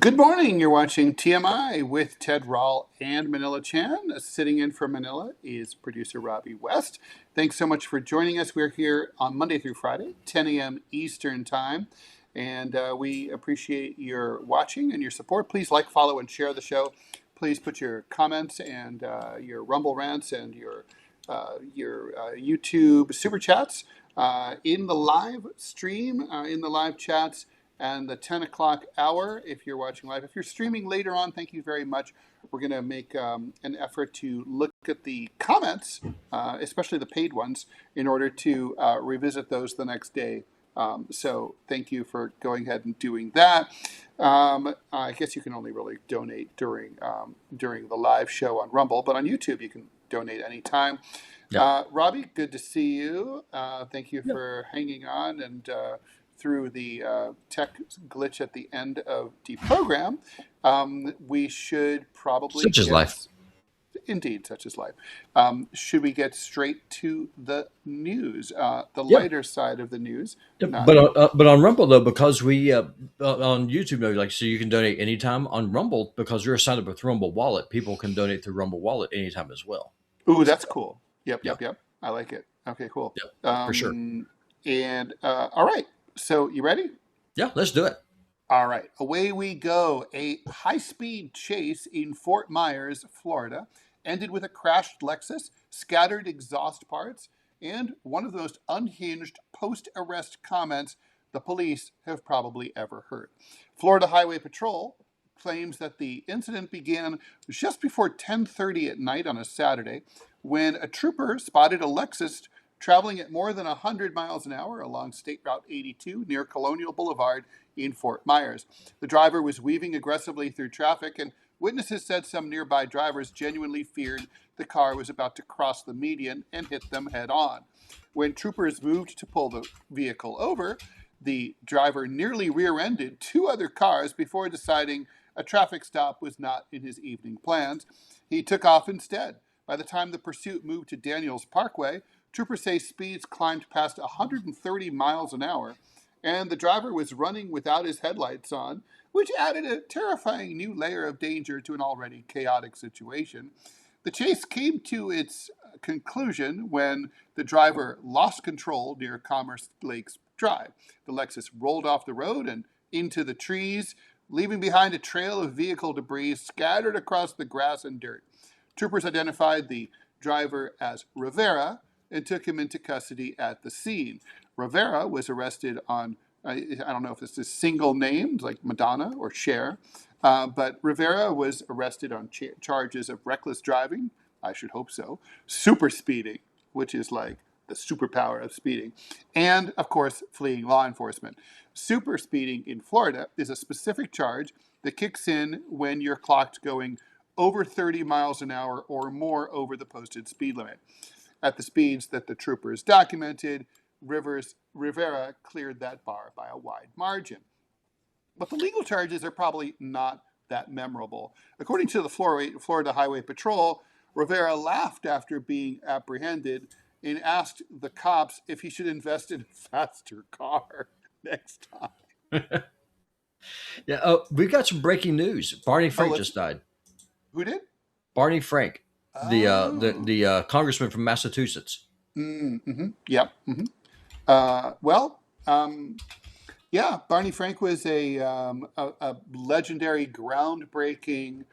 Good morning. You're watching TMI with Ted Rall and Manila Chan. Sitting in for Manila is producer Robbie West. Thanks so much for joining us. We're here on Monday through Friday, 10 a.m. Eastern Time. And we appreciate your watching and your support. Please like, follow, and share the show. Please put your comments and your Rumble rants and your YouTube super chats in the live stream, in the live chats, and the 10 o'clock hour if you're watching live. If you're streaming later on, thank you very much. We're going to make an effort to look at the comments, especially the paid ones, in order to revisit those the next day. So thank you for going ahead and doing that. I guess you can only really donate during the live show on Rumble, but on YouTube you can donate anytime. Yep. Robbie, good to see you. Thank you for hanging on and through the tech glitch at the end of the program. We should probably... Such is life. Indeed, such is life. Should we get straight to the news, the lighter side of the news? But on Rumble, though, because we, on YouTube, so you can donate anytime. On Rumble, because you're signed up with Rumble Wallet, people can donate through Rumble Wallet anytime as well. Ooh, that's cool. Yep. I like it. Okay, cool. Yep, for sure. And all right. So you ready? Yeah, let's do it. All right, away we go. A high-speed chase in Fort Myers, Florida, ended with a crashed Lexus, scattered exhaust parts, and one of the most unhinged post-arrest comments the police have probably ever heard. Florida Highway Patrol claims that the incident began just before 10:30 at night on a Saturday when a trooper spotted a Lexus traveling at more than 100 miles an hour along State Route 82 near Colonial Boulevard in Fort Myers. The driver was weaving aggressively through traffic, and witnesses said some nearby drivers genuinely feared the car was about to cross the median and hit them head on. When troopers moved to pull the vehicle over, the driver nearly rear-ended two other cars before deciding a traffic stop was not in his evening plans. He took off instead. By the time the pursuit moved to Daniels Parkway, troopers say speeds climbed past 130 miles an hour, and the driver was running without his headlights on, which added a terrifying new layer of danger to an already chaotic situation. The chase came to its conclusion when the driver lost control near Commerce Lakes Drive. The Lexus rolled off the road and into the trees, leaving behind a trail of vehicle debris scattered across the grass and dirt. Troopers identified the driver as Rivera and took him into custody at the scene. Rivera was arrested on, I don't know if this is single named, like Madonna or Cher, but Rivera was arrested on charges of reckless driving, I should hope so, super speeding, which is like the superpower of speeding, and, of course, fleeing law enforcement. Super speeding in Florida is a specific charge that kicks in when you're clocked going over 30 miles an hour or more over the posted speed limit. At the speeds that the troopers documented, Rivera cleared that bar by a wide margin. But the legal charges are probably not that memorable. According to the Florida Highway Patrol, Rivera laughed after being apprehended and asked the cops if he should invest in a faster car next time. Yeah, we've got some breaking news. Barney Frank just died. Who did? Barney Frank, the congressman from Massachusetts. Mm-hmm. Yep. Mm-hmm. Yeah, Barney Frank was a legendary, groundbreaking,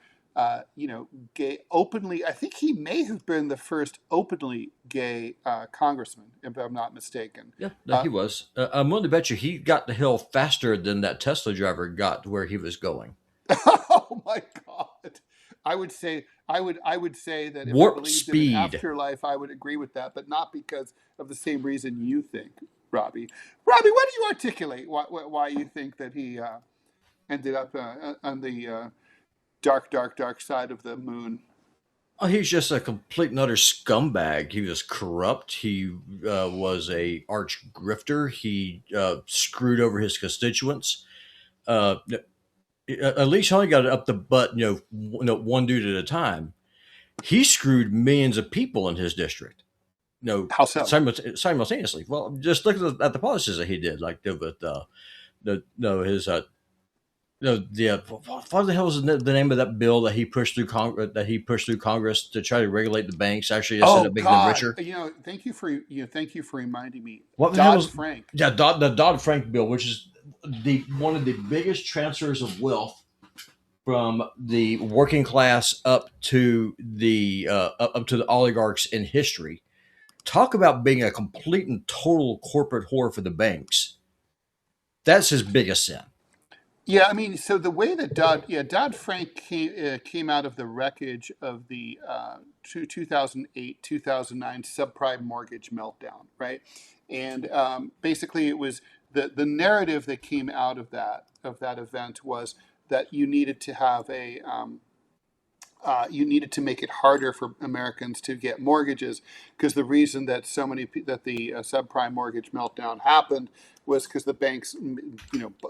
gay, openly. I think he may have been the first openly gay congressman, if I'm not mistaken. Yeah, he was. I'm willing to bet you he got the hill faster than that Tesla driver got to where he was going. Oh my God! I would say that if warp I believed speed in an afterlife, I would agree with that, but not because of the same reason you think, Robbie. Robbie, why do you articulate why you think that he ended up on the dark side of the moon? Oh, he's just a complete and utter scumbag. He was corrupt. He was a arch grifter. He screwed over his constituents. At least he only got it up the butt, one dude at a time. He screwed millions of people in his district. How so? Simultaneously. Well, just look at the policies that he did, like with his No, yeah. What the hell is the name of that bill that he pushed through Congress to try to regulate the banks? Actually, just Oh ended up making them God, richer. thank you for reminding me. What the hell Dodd was Frank. the Dodd Frank bill, which is the one of the biggest transfers of wealth from the working class up to the oligarchs in history. Talk about being a complete and total corporate whore for the banks. That's his biggest sin. Yeah, I mean, so the way that Dodd Frank came out of the wreckage of the 2008 2009 subprime mortgage meltdown, right? And basically, it was the narrative that came out of that event was that you needed to make it harder for Americans to get mortgages, because the reason that that the subprime mortgage meltdown happened was because the banks,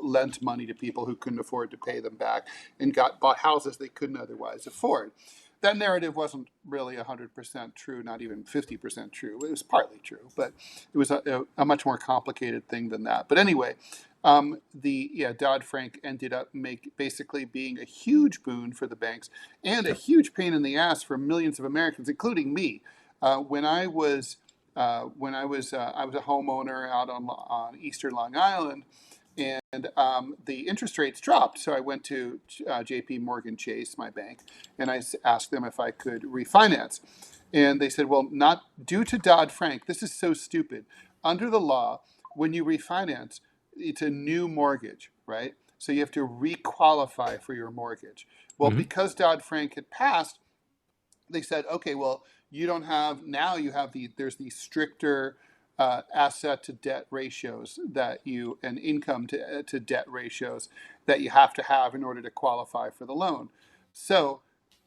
lent money to people who couldn't afford to pay them back and bought houses they couldn't otherwise afford. That narrative wasn't really 100% true, not even 50% true. It was partly true, but it was a much more complicated thing than that. But anyway, the Dodd Frank ended up basically being a huge boon for the banks and a huge pain in the ass for millions of Americans, including me. When I was a homeowner out on Eastern Long Island, and the interest rates dropped. So I went to J.P. Morgan Chase, my bank, and I asked them if I could refinance. And they said, well, not due to Dodd Frank. This is so stupid. Under the law, when you refinance, it's a new mortgage, right? So you have to requalify for your mortgage. Well, Mm-hmm. because Dodd Frank had passed, they said, okay, well, you don't have now. You have there's these stricter asset to debt ratios and income to debt ratios that you have to have in order to qualify for the loan. So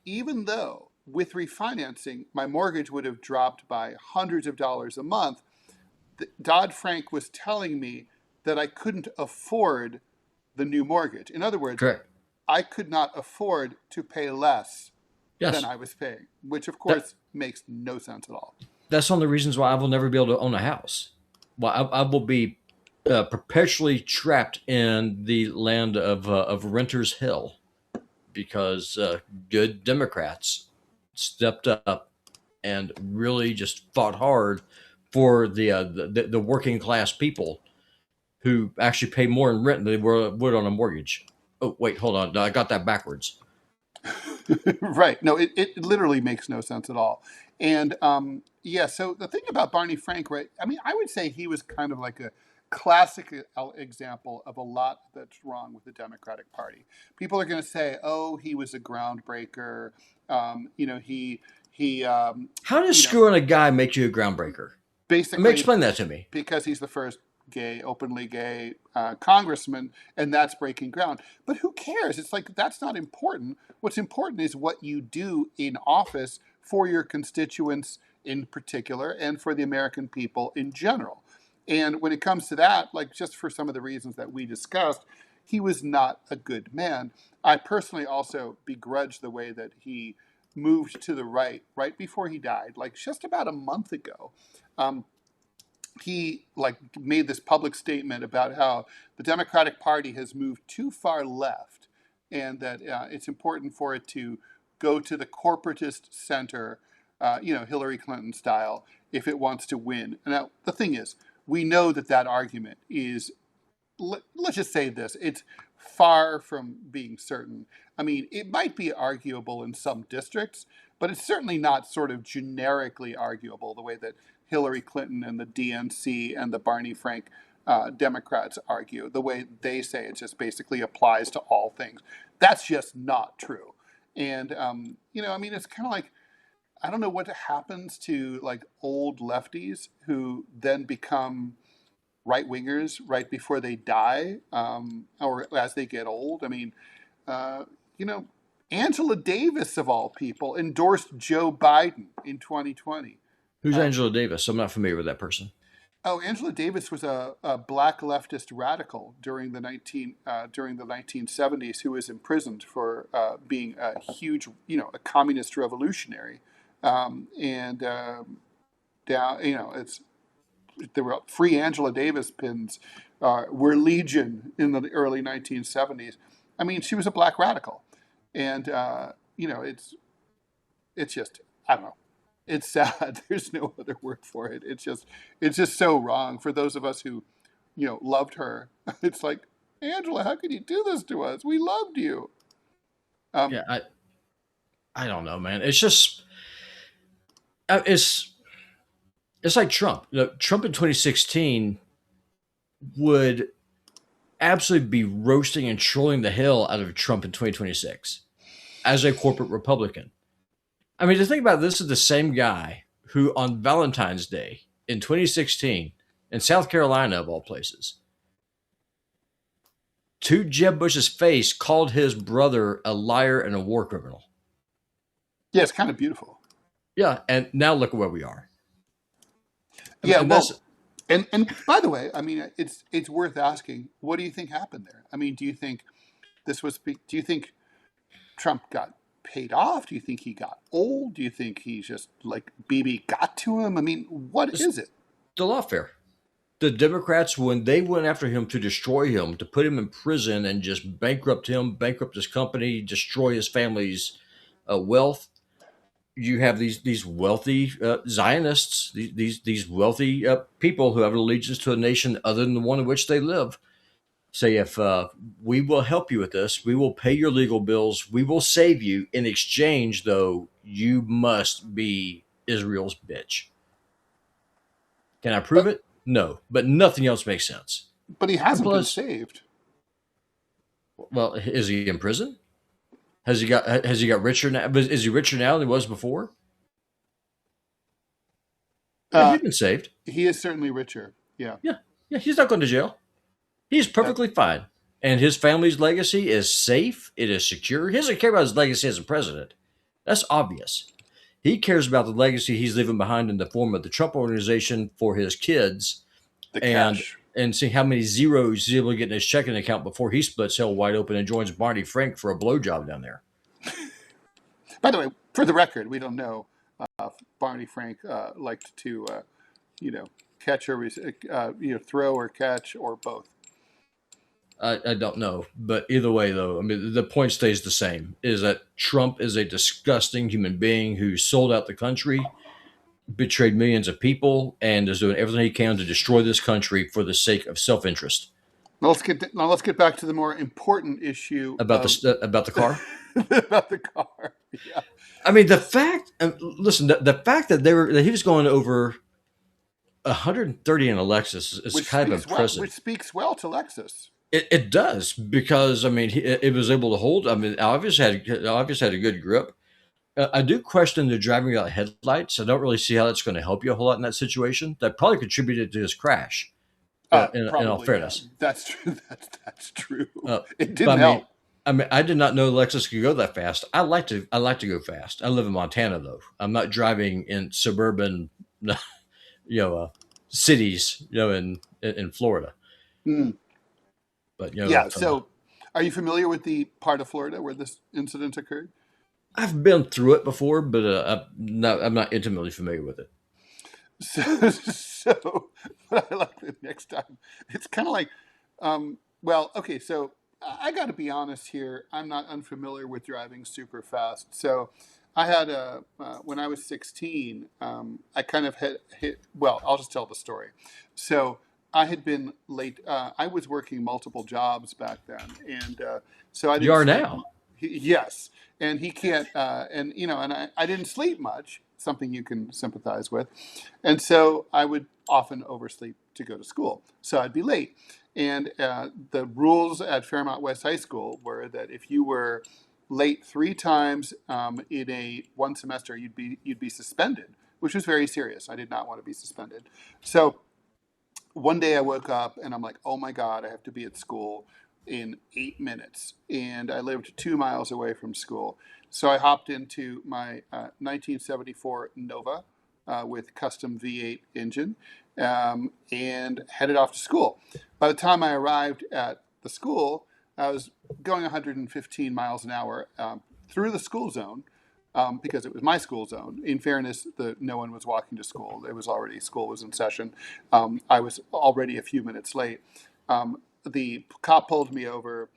even though with refinancing my mortgage would have dropped by hundreds of dollars a month, Dodd Frank was telling me that I couldn't afford the new mortgage. In other words, Correct. I could not afford to pay less than Yes. I was paying, which of That course makes no sense at all. that's one of the reasons why I will never be able to own a house. Why I will be perpetually trapped in the land of renters hell because good Democrats stepped up and really just fought hard for the working class people who actually pay more in rent than they would on a mortgage. Oh wait, hold on, I got that backwards. Right. No, it literally makes no sense at all. And so the thing about Barney Frank, right? I mean, I would say he was kind of like a classic example of a lot that's wrong with the Democratic Party. People are going to say, "Oh, he was a groundbreaker." He How does you know screwing a guy make you a groundbreaker? I mean, basically explain that to me. because he's the first openly gay congressman, and that's breaking ground. But who cares? It's like that's not important. What's important is what you do in office for your constituents in particular, and for the American people in general. And when it comes to that, like just for some of the reasons that we discussed, he was not a good man. I personally also begrudge the way that he moved to the right before he died, like just about a month ago. Um, he like made this public statement about how the Democratic Party has moved too far left, and that it's important for it to go to the corporatist center, Hillary Clinton style, if it wants to win. Now the thing is, we know that argument is, let's just say this, it's far from being certain. I mean, it might be arguable in some districts, but it's certainly not sort of generically arguable the way that Hillary Clinton and the DNC and the Barney Frank Democrats argue. The way they say it just basically applies to all things. That's just not true. And, I mean, it's kind of like, I don't know what happens to like old lefties who then become right wingers right before they die, or as they get old. I mean, uh, you know, Angela Davis, of all people, endorsed Joe Biden in 2020. Who's Um, Angela Davis? I'm not familiar with that person. Angela Davis was a black leftist radical during the 1970s who was imprisoned for being a huge, a communist revolutionary. And down, it's there were free Angela Davis pins were legion in the early 1970s. I mean, she was a black radical, and it's just, I don't know. It's sad. There's no other word for it. It's just so wrong for those of us who, loved her. It's like, Angela, how could you do this to us? We loved you. Um, Yeah, I don't know, man. It's just it's like Trump. Trump in 2016 would absolutely be roasting and trolling the hell out of Trump in 2026 as a corporate Republican. I mean, to think about it, this is the same guy who on Valentine's Day in 2016 in South Carolina, of all places, to Jeb Bush's face called his brother a liar and a war criminal. yeah, it's kind of beautiful. Yeah, and now look at where we are. Yeah, And that's well, and by the way, I mean, it's worth asking. What do you think happened there? I mean, do you think this was? Do you think Trump got paid off? Do you think he got old? Do you think he's just like BB got to him? I mean, what it's is it? the lawfare. The Democrats, when they went after him to destroy him, to put him in prison and just bankrupt him, bankrupt his company, destroy his family's wealth, you have these wealthy Zionists, these wealthy people who have an allegiance to a nation other than the one in which they live. Say, if we will help you with this, we will pay your legal bills, we will save you. In exchange, though, you must be Israel's bitch. Can I prove But it? No, but nothing else makes sense. but he And hasn't been plus, saved. well, is he in prison? Has he got richer now? Is he richer now than he was before? Yeah, Uh, he's been saved. he is certainly richer. Yeah, Yeah, yeah, he's not going to jail. He's that, perfectly fine, and his family's legacy is safe. It is secure. He doesn't care about his legacy as a president. That's obvious. He cares about the legacy he's leaving behind in the form of the Trump organization for his kids, the and cash. see how many zeros he's able to get in his checking account before he splits hell wide open and joins Barney Frank for a blowjob down there. By the way, for the record, we don't know if Barney Frank liked to, catch or throw or catch or both. I don't know, but either way, though, I mean, the point stays the same: is that Trump is a disgusting human being who sold out the country, betrayed millions of people, and is doing everything he can to destroy this country for the sake of self-interest. Now let's get back to the more important issue About of the car. about the car. Yeah, I mean, the fact. Listen, the fact that he was going over 130 in a Lexus is which kind of speaks well. impressive. Which speaks well to Lexus. It does because I mean it was able to hold. I mean, obviously had a good grip. I do question the driving without headlights. I don't really see how that's going to help you a whole lot in that situation. That probably contributed to his crash. In all Probably, yeah. fairness, That's true. That's true. uh, It but didn't help. I mean, I did not know Lexus could go that fast. I like to go fast. I live in Montana though. I'm not driving in suburban, cities, in Florida. Mm. But Yeah. So, are you familiar with the part of Florida where this incident occurred? I've been through it before, but I'm not intimately familiar with it. So what I like the next time, it's kind of like, well, okay, so I got to be honest here. I'm not unfamiliar with driving super fast. So I had when I was 16, I kind of had hit, well, I'll just tell the story. So I had been late. I was working multiple jobs back then. And so I You didn't are sleep. now. Yes. And he can't, and I didn't sleep much, something you can sympathize with. And so I would often oversleep to go to school. So I'd be late. And the rules at Fairmount West High School were that if you were late 3 times in a one semester, you'd be suspended, which was very serious. I did not want to be suspended. So one day I woke up and I'm like, oh my God, I have to be at school in 8 minutes. And I lived 2 miles away from school. So I hopped into my 1974 Nova with custom V8 engine and headed off to school. By the time I arrived at the school, I was going 115 miles an hour through the school zone because it was my school zone. In fairness, no one was walking to school. School was in session. I was already a few minutes late. The cop pulled me over,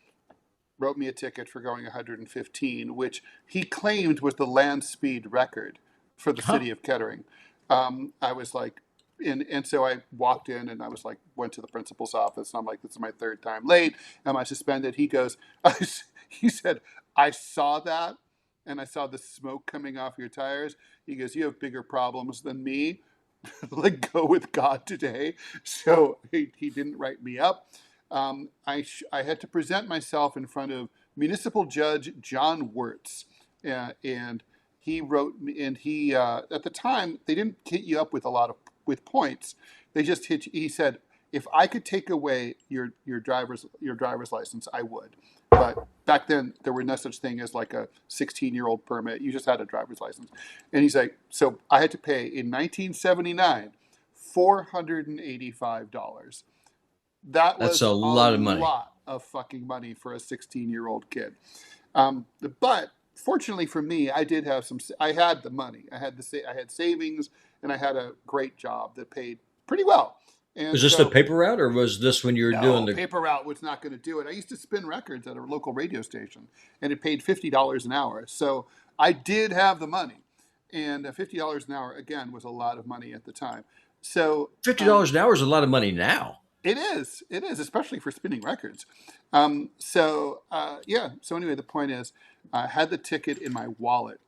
wrote me a ticket for going 115, which he claimed was the land speed record for the Huh? city of Kettering. I was like, and so I walked in and I was like, went to the principal's office. And I'm like, this is my third time late. Am I suspended? He goes, he said, I saw that and I saw the smoke coming off your tires. He goes, you have bigger problems than me. Like, go with God today. So he didn't write me up. I had to present myself in front of Municipal Judge John Wirtz, and he wrote me. And he at the time they didn't hit you up with a lot of with points. They just hit. He said, if I could take away your driver's license, I would. But back then there were no such thing as like a 16-year-old permit. You just had a driver's license. And he's like, so I had to pay in 1979 $485. That That's was a a lot of money. lot of fucking money for a 16-year-old kid. But fortunately for me, I did have some. I had the money. I had savings, and I had a great job that paid pretty well. And Was this the so, paper route, or was this when you were doing no, the? paper route was not going to do it. I used to spin records at a local radio station, and it paid $50 an hour. So I did have the money, and $50 an hour again was a lot of money at the time. So $50 an hour is a lot of money now. it is. It is, especially for spinning records. Yeah. So anyway, the point is, I had the ticket in my wallet,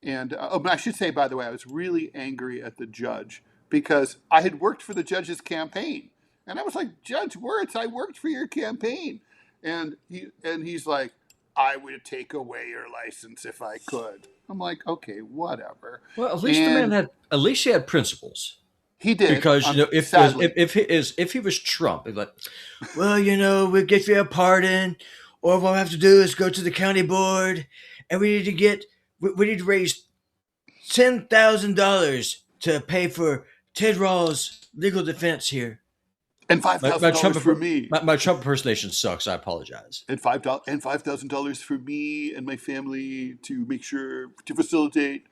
and but I should say, by the way, I was really angry at the judge because I had worked for the judge's campaign, and I was like, Judge Wirtz, I worked for your campaign, and he's like, I would take away your license if I could. I'm like, okay, whatever. Well, at least the man And had. At least he had principles. he did, Because sadly. if he was Trump, he'd be like, well, we'll get you a pardon, or what we have to do is go to the county board, and we need to raise $10,000 to pay for Ted Rall's legal defense here. And five My, my thousand Trump dollars for me. my Trump impersonation sucks. I apologize. And $5,000 for me and my family to make sure to facilitate.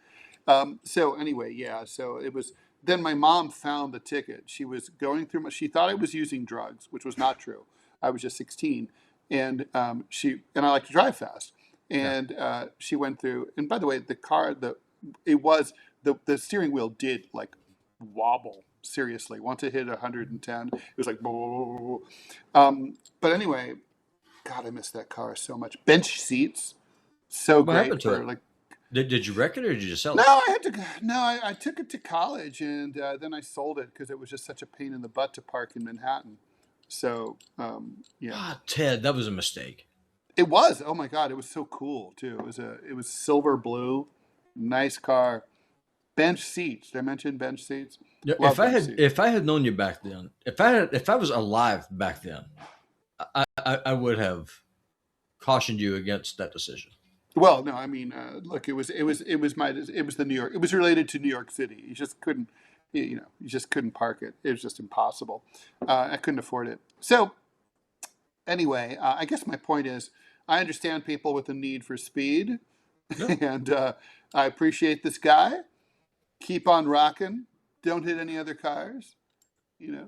So anyway, yeah. So it was. Then my mom found the ticket. She was going through. She thought I was using drugs, which was not true. I was just 16, and I like to drive fast. Yeah. And she went through. And by the way, the steering wheel did like wobble seriously. Once it hit 110, it was like. But anyway, God, I miss that car so much. Bench seats, so What happened great to for it? like. Did you wreck it, or did you just sell No, it? I had to. No, I took it to college, and then I sold it because it was just such a pain in the butt to park in Manhattan. So yeah, Ah, Ted, that was a mistake. it was. Oh my God, it was so cool too. It was silver blue, nice car, bench seats. Did I mention bench seats? Yeah, Love bench seats. if I had known you back then, if I was alive back then, I would have cautioned you against that decision. Well, no, I mean, look, it was the New York. It was related to New York City. You just couldn't, you just couldn't park it. It was just impossible. I couldn't afford it. So anyway, I guess my point is, I understand people with a need for speed, Yeah. and I appreciate this guy. Keep on rocking. Don't hit any other cars. You know.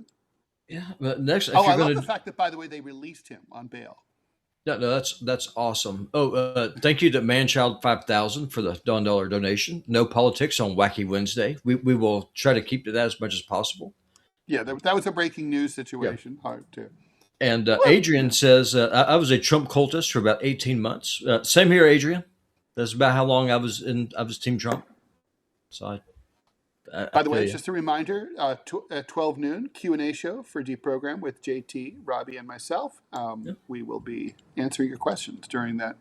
Yeah. But next, if Oh, I you're love gonna, the fact that, by the way, they released him on bail. no, that's awesome. Oh, thank you to Manchild 5000 for the $1 donation. No politics on Wacky Wednesday. We will try to keep to that as much as possible. Yeah, that was a breaking news Yeah. situation. Hard to. And Well, Adrian says, I was a Trump cultist for about 18 months. Same here, Adrian. That's about how long I was Team Trump. So I by the way, feel it's you. just a reminder, at 12 noon, Q&A show for Deprogram with JT, Robbie, and myself. Yeah. We will be answering your questions during that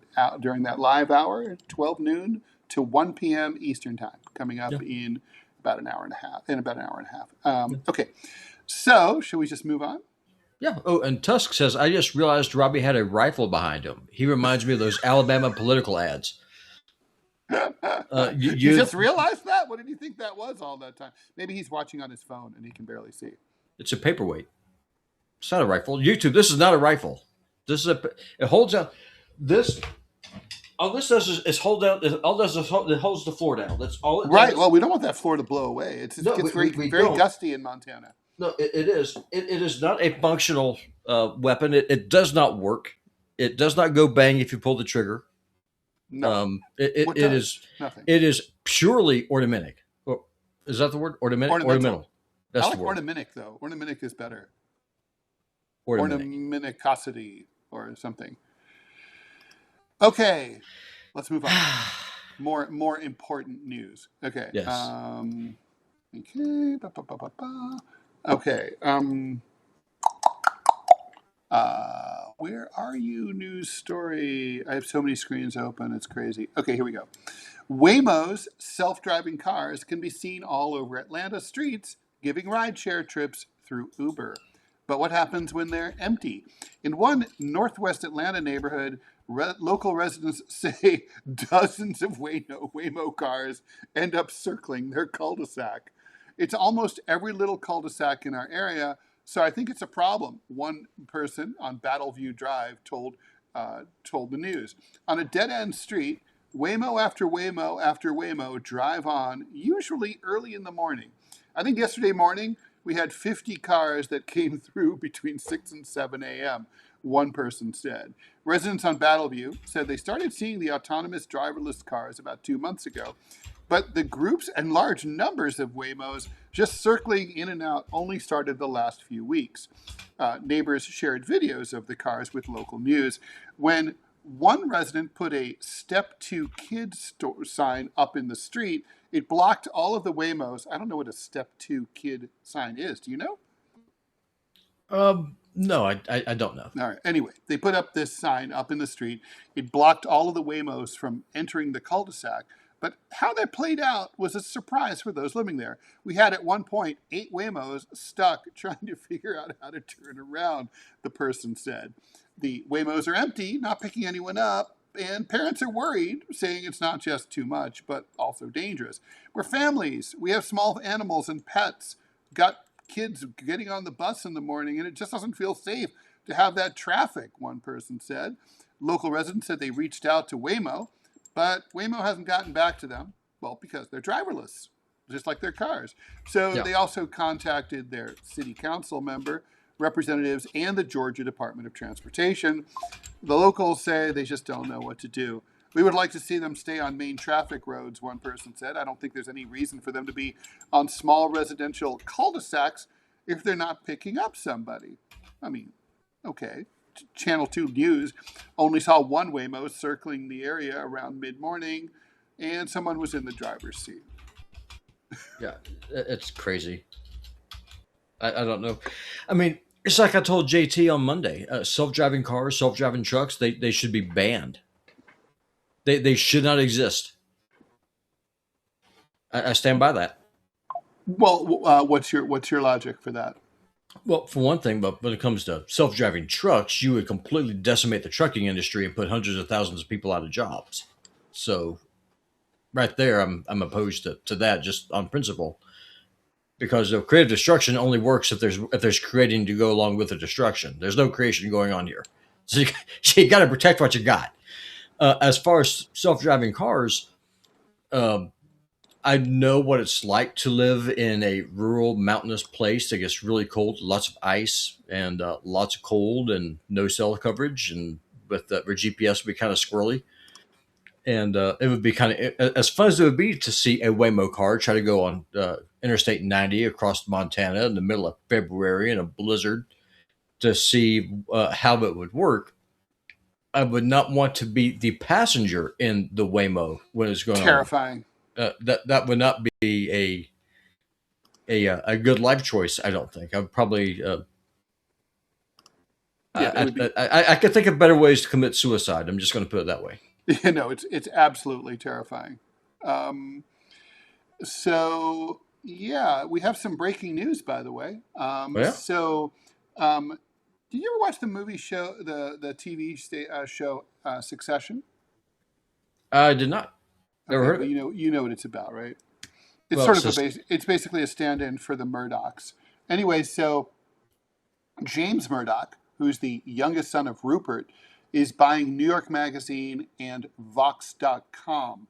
live hour, 12 noon to 1 p.m. Eastern Time, coming up Yeah. in about an hour and a half. Okay, so should we just move on? Yeah. Oh, and Tusk says, I just realized Robbie had a rifle behind him. He reminds me of those Alabama political ads. You You, just realized that? What did you think that was all that time? Maybe he's watching on his phone and he can barely see. it's a paperweight. It's not a rifle. YouTube, this is not a rifle. This is it holds out this. All this does is hold down. All it does is it holds the floor down. That's all it Right. does. Well, we don't want that floor to blow away. It No, gets we very don't. gusty in Montana. No, it is. It is not a functional weapon. It does not work. It does not go bang if you pull the trigger. No. What It is does? Nothing. purely ornamentic. Or, is that the word? Ornamentic? Ornamental. Ornamental. I That's the like word. ornamenic though. Ornamenic is better. Ornamentic. Ornamenticosity or something. Okay, let's move on. More important news. Okay. Yes. Okay. Ba, ba, ba, ba, ba. Okay. Where are you? News story. I have so many screens open. It's crazy. Okay, here we go. Waymo's self-driving cars can be seen all over Atlanta streets, giving rideshare trips through Uber. But what happens when they're empty? In one Northwest Atlanta neighborhood, local residents say dozens of Waymo cars end up circling their cul-de-sac. It's almost every little cul-de-sac in our area, so I think it's a problem. One person on Battleview Drive told the news. On a dead-end street, Waymo after Waymo after Waymo drive on, usually early in the morning. I think yesterday morning we had 50 cars that came through between 6 and 7 a.m., one person said. Residents on Battleview said they started seeing the autonomous driverless cars about 2 months ago, but the groups and large numbers of Waymos just circling in and out only started the last few weeks. Neighbors shared videos of the cars with local news. When one resident put a step to kids sign up in the street, it blocked all of the Waymos. I don't know what a step to kid sign is. Do you know? No, I don't know. All right. Anyway, they put up this sign up in the street. It blocked all of the Waymos from entering the cul-de-sac. But how that played out was a surprise for those living there. We had at one point 8 Waymos stuck trying to figure out how to turn around, the person said. The Waymos are empty, not picking anyone up, and parents are worried, saying it's not just too much, but also dangerous. We're families. We have small animals and pets. Got kids getting on the bus in the morning, and it just doesn't feel safe to have that traffic, one person said. Local residents said they reached out to Waymo, but Waymo hasn't gotten back to them. Well, because they're driverless, just like their cars. So Yeah. they also contacted their city council member, representatives, and the Georgia Department of Transportation. The locals say they just don't know what to do. We would like to see them stay on main traffic roads, one person said. I don't think there's any reason for them to be on small residential cul-de-sacs if they're not picking up somebody. I mean, okay. Channel 2 News only saw one Waymo circling the area around mid-morning, and someone was in the driver's seat. Yeah. It's crazy. I don't know. I mean, it's like I told JT on Monday. Self-driving cars, self-driving trucks, they should be banned. They should not exist. I stand by that. Well, what's your logic for that? Well, for one thing, but when it comes to self-driving trucks, you would completely decimate the trucking industry and put hundreds of thousands of people out of jobs. So, right there, I'm opposed to that just on principle, because the creative destruction only works if there's creating to go along with the destruction. There's no creation going on here, so you got to protect what you got. As far as self-driving cars, um, I know what it's like to live in a rural mountainous place that gets really cold, lots of ice and lots of cold and no cell coverage, and with where GPS would be kind of squirrely. And it would be kind of as fun as it would be to see a Waymo car try to go on Interstate 90 across Montana in the middle of February in a blizzard to see how it would work. I would not want to be the passenger in the Waymo when it's going on. Terrifying. That would not be a good life choice. I don't think. I would probably. Yeah, it would be. I could think of better ways to commit suicide. I'm just going to put it that way. You know, it's absolutely terrifying. Um, so yeah, we have some breaking news, by the way. Oh, yeah, Did you ever watch the movie show, the TV show Succession? I did not. Never Okay, heard of well it. you know what it's about, right? It's Well, sort of so it's basically a stand-in for the Murdochs. Anyway, so James Murdoch, who's the youngest son of Rupert, is buying New York Magazine and Vox.com.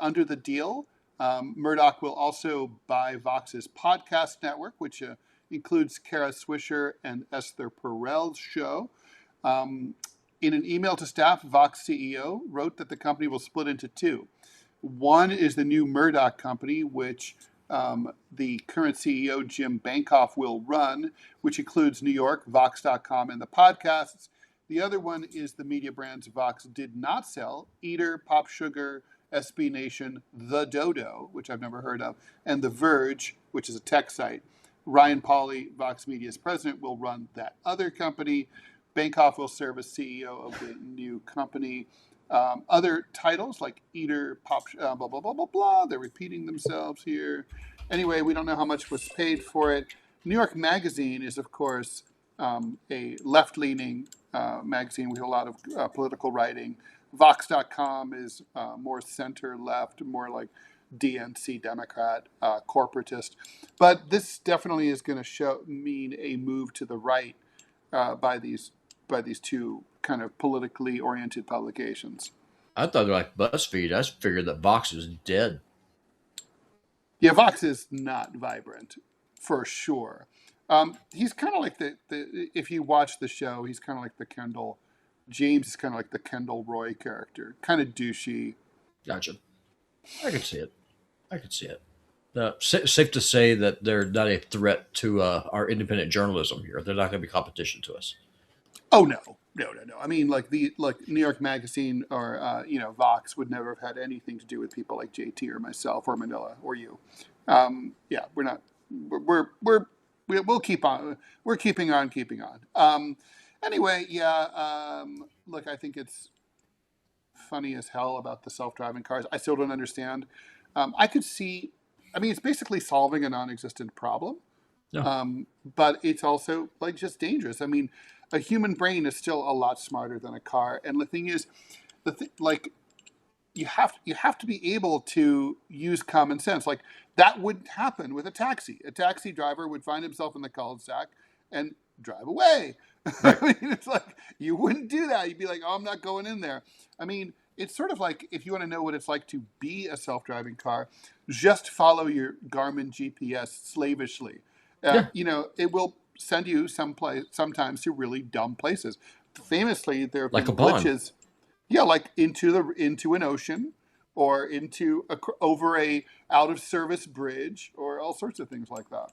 Under the deal, Murdoch will also buy Vox's podcast network, which includes Kara Swisher and Esther Perel's show. Um, in an email to staff, Vox CEO wrote that the company will split into two. One is the new Murdoch company, which the current CEO, Jim Bankoff, will run, which includes New York, Vox.com, and the podcasts. The other one is the media brands Vox did not sell, Eater, Pop Sugar, SB Nation, The Dodo, which I've never heard of, and The Verge, which is a tech site. Ryan Pauly, Vox Media's president, will run that other company. Bankoff will serve as CEO of the new company. Other titles like Eater, Pop, blah, blah, blah, blah, blah. They're repeating themselves here. Anyway, we don't know how much was paid for it. New York Magazine is, of course, a left-leaning magazine with a lot of political writing. Vox.com is more center-left, more like DNC Democrat, corporatist. But this definitely is going to mean a move to the right by these two kind of politically oriented publications. I thought they were like BuzzFeed. I figured that Vox was dead. Yeah, Vox is not vibrant, for sure. He's kind of like the if you watch the show, he's kind of like the Kendall. James is kind of like the Kendall Roy character, kind of douchey. Gotcha. I could see it. I could see it. Safe to say that they're not a threat to our independent journalism here. They're not going to be competition to us. Oh no. I mean, like New York Magazine or Vox would never have had anything to do with people like JT or myself or Manila or you. Yeah, we're not. We'll keep on. We're keeping on. Anyway, yeah. Look, I think it's funny as hell about the self-driving cars. I still don't understand. I could see. I mean, it's basically solving a non-existent problem. Yeah. But it's also like just dangerous. I mean, a human brain is still a lot smarter than a car. And the thing is, like you have to be able to use common sense. Like that wouldn't happen with a taxi. A taxi driver would find himself in the cul-de-sac and drive away. Right. I mean, it's like you wouldn't do that. You'd be like, "Oh, I'm not going in there." I mean, it's sort of like if you want to know what it's like to be a self-driving car, just follow your Garmin GPS slavishly. Yeah. It will send you sometimes to really dumb places. Famously, there have Like been a pond. glitches. Yeah, like into an ocean, or over a out of service bridge, or all sorts of things like that.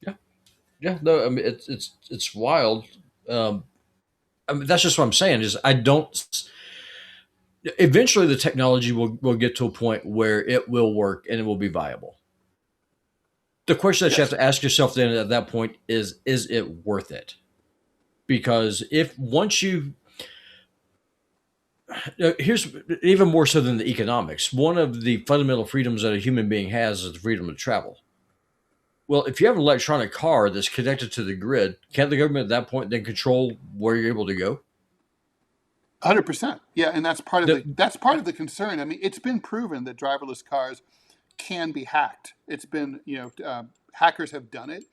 Yeah. Yeah. No, I mean it's wild. I mean that's just what I'm saying is I don't. Eventually, the technology will get to a point where it will work and it will be viable. The question that you have Yes, to ask yourself then at that point is it worth it? Because if once you here's even more so than the economics, one of the fundamental freedoms that a human being has is the freedom to travel. Well, if you have an electronic car that's connected to the grid, can't the government at that point then control where you're able to go? 100%. Yeah, and that's part of The, the concern. I mean, it's been proven that driverless cars can be hacked. It's been hackers have done it.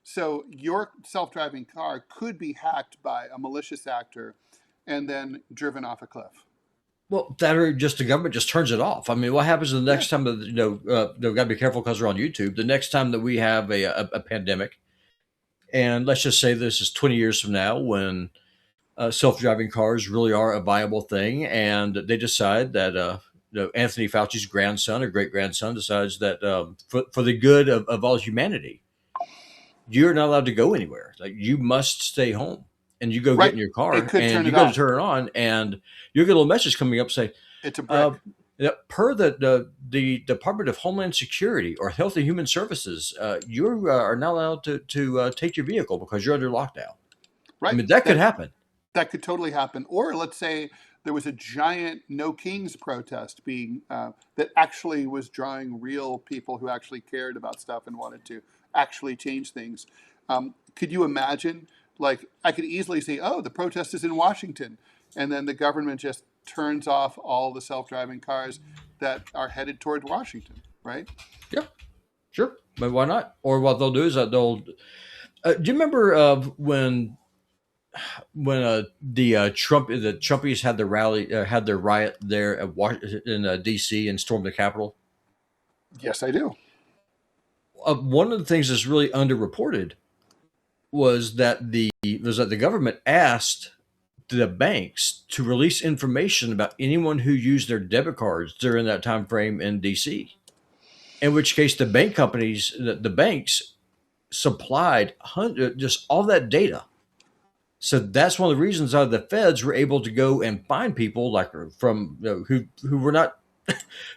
So your self-driving car could be hacked by a malicious actor and then driven off a cliff. well, that or just the government just turns it off. I mean, what happens the Yeah, next time that got to be careful because we're on YouTube. The next time that we have a pandemic, and let's just say this is 20 years from now when self-driving cars really are a viable thing, and they decide that Anthony Fauci's grandson or great grandson decides that for the good of all humanity, you're not allowed to go anywhere. Like you must stay home, and you go get right. in your It car could and turn you it go to off. turn it on, and you get a little message coming up saying, It's a uh, brick. per the Department of Homeland Security or Health and Human Services, you are not allowed to take your vehicle because you're under lockdown. I Right. mean, that could happen. That could totally happen. Or let's say there was a giant No Kings protest being that actually was drawing real people who actually cared about stuff and wanted to actually change things. Could you imagine? Like, I could easily say, oh, the protest is in Washington. And then the government just turns off all the self driving cars that are headed toward Washington, right? Yeah, sure. But why not? Or what they'll do is that they'll. Do you remember when the Trumpies had the rally had their riot there in D.C. and stormed the Capitol? Yes, I do. One of the things that's really underreported was that the government asked the banks to release information about anyone who used their debit cards during that time frame in DC. In which case, the bank companies, the banks, supplied just all that data. So that's one of the reasons why the feds were able to go and find people like from who were not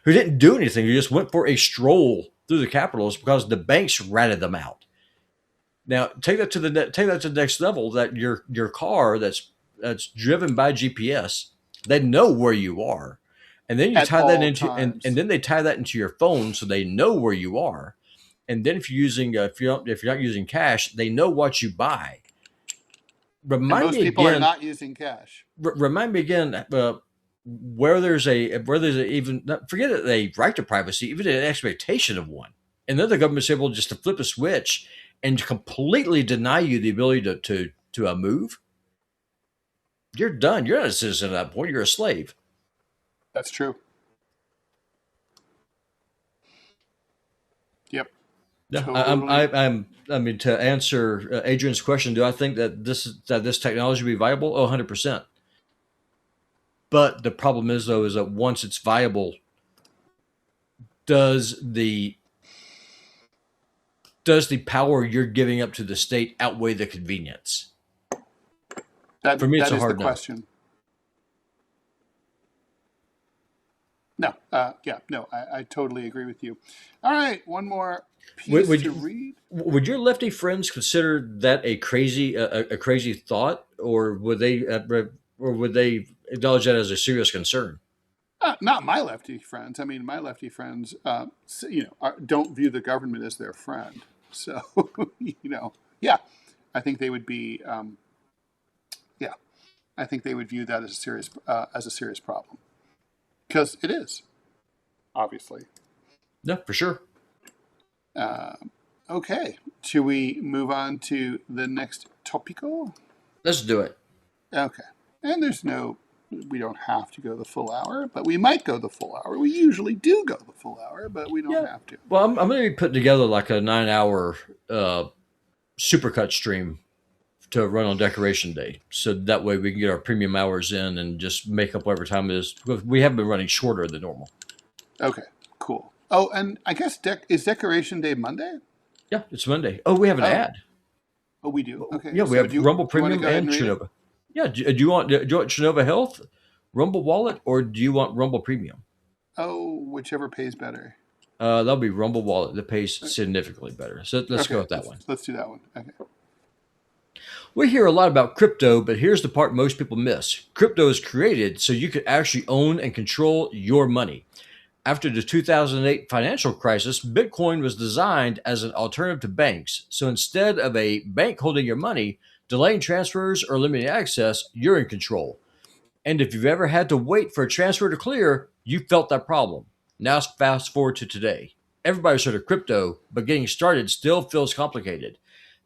who didn't do anything, who just went for a stroll through the capitals because the banks ratted them out. Now take that to the next level. That your car that's driven by GPS, they know where you are, and then you At tie that all into and times. then they tie that into your phone, so they know where you are. And then if you're using if you're not using cash, they know what you buy. And Remind most me people are again. not using cash. Remind me again. Where there's a even forget it, a right to privacy, even an expectation of one, and then the government's able just to flip a switch and completely deny you the ability to move. You're done. You're not a citizen at that point. You're a slave. That's true. Yep. Yeah, Totally. I mean, to answer Adrian's question, do I think that this technology will be viable? Oh, 100%. But the problem is, though, is that once it's viable, does the does the power you're giving up to the state outweigh the convenience? For me, it's That a is the hard no. question. No. Yeah. No. I totally agree with you. All right. One more Would, piece to would read. would your lefty friends consider that a crazy thought, or would they acknowledge that as a serious concern? Not my lefty friends. I mean, my lefty friends, don't view the government as their friend. So, yeah, I think they would be, yeah, I think they would view that as a serious problem because it is, obviously. No, for sure. Uh, okay, should we move on to the next topical? Let's do it. Okay, and we don't have to go the full hour, but we might go the full hour. We usually do go the full hour, but we don't Yeah. have to. Well, I'm going to be putting together like a 9 hour supercut stream to run on Decoration Day, so that way we can get our premium hours in and just make up whatever time it is, because we have been running shorter than normal. Okay, cool. Oh, and I guess is Decoration Day Monday? Yeah, it's Monday. Oh, we have an Oh, ad. oh, we do. Okay, Yeah, we so have Rumble do you want to Premium go ahead and and read it? Shinova. Yeah, do you want Shinova Health, Rumble Wallet, or do you want Rumble Premium? Oh, whichever pays better. That'll be Rumble Wallet that pays significantly better. So let's go Okay, with that one. let's do that one. Okay. We hear a lot about crypto, but here's the part most people miss. Crypto is created so you can actually own and control your money. After the 2008 financial crisis, Bitcoin was designed as an alternative to banks. So instead of a bank holding your money, delaying transfers, or limiting access, you're in control. And if you've ever had to wait for a transfer to clear, you felt that problem. Now fast forward to today. Everybody's heard of crypto, but getting started still feels complicated.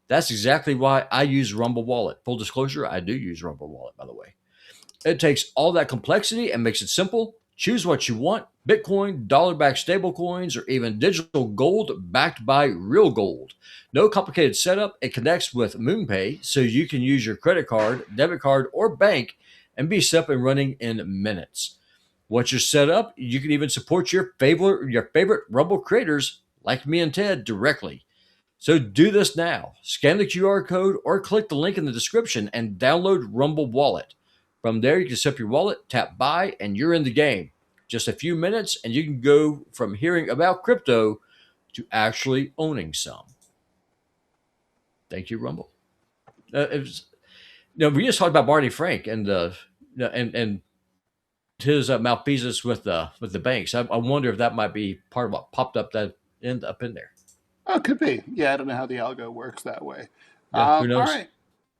That's exactly why I use Rumble Wallet. Full disclosure, I do use Rumble Wallet, by the way. It takes all that complexity and makes it simple. Choose what you want: Bitcoin, dollar backed stablecoins, or even digital gold backed by real gold. No complicated setup. It connects with MoonPay so you can use your credit card, debit card, or bank and be set up and running in minutes. Once you're set up, you can even support your favorite Rumble creators like me and Ted directly. So do this now. Scan the QR code or click the link in the description and download Rumble Wallet. From there, you can set up your wallet, tap buy, and you're in the game. Just a few minutes, and you can go from hearing about crypto to actually owning some. Thank you, Rumble. We just talked about Barney Frank and his malfeasance with the banks. I wonder if that might be part of what popped up that end up in there. Oh, it could be. Yeah, I don't know how the algo works that way. Yeah, who All knows? right,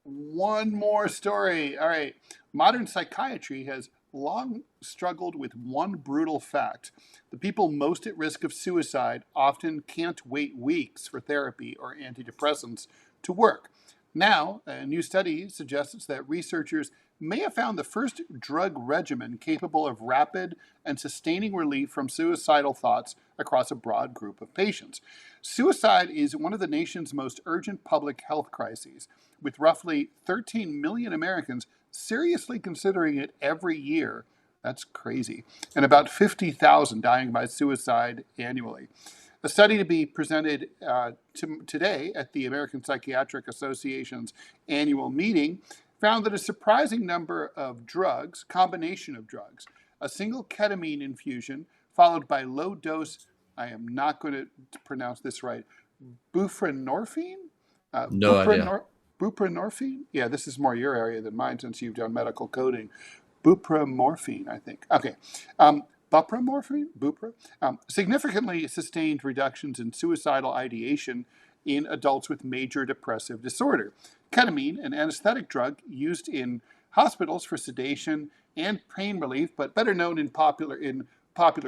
one more story. All right, modern psychiatry has long struggled with one brutal fact: the people most at risk of suicide often can't wait weeks for therapy or antidepressants to work. Now, a new study suggests that researchers may have found the first drug regimen capable of rapid and sustaining relief from suicidal thoughts across a broad group of patients. Suicide is one of the nation's most urgent public health crises, with roughly 13 million Americans seriously considering it every year. That's crazy. And about 50,000 dying by suicide annually. A study to be presented today at the American Psychiatric Association's annual meeting found that a surprising number of drugs, combination of drugs, a single ketamine infusion followed by low dose, I am not going to pronounce this right, buprenorphine? Uh, No idea. buprenor- buprenorphine? Yeah, this is more your area than mine since you've done medical coding. Buprenorphine, I think. Okay. Buprenorphine, significantly sustained reductions in suicidal ideation in adults with major depressive disorder. Ketamine, an anesthetic drug used in hospitals for sedation and pain relief, but better known in popular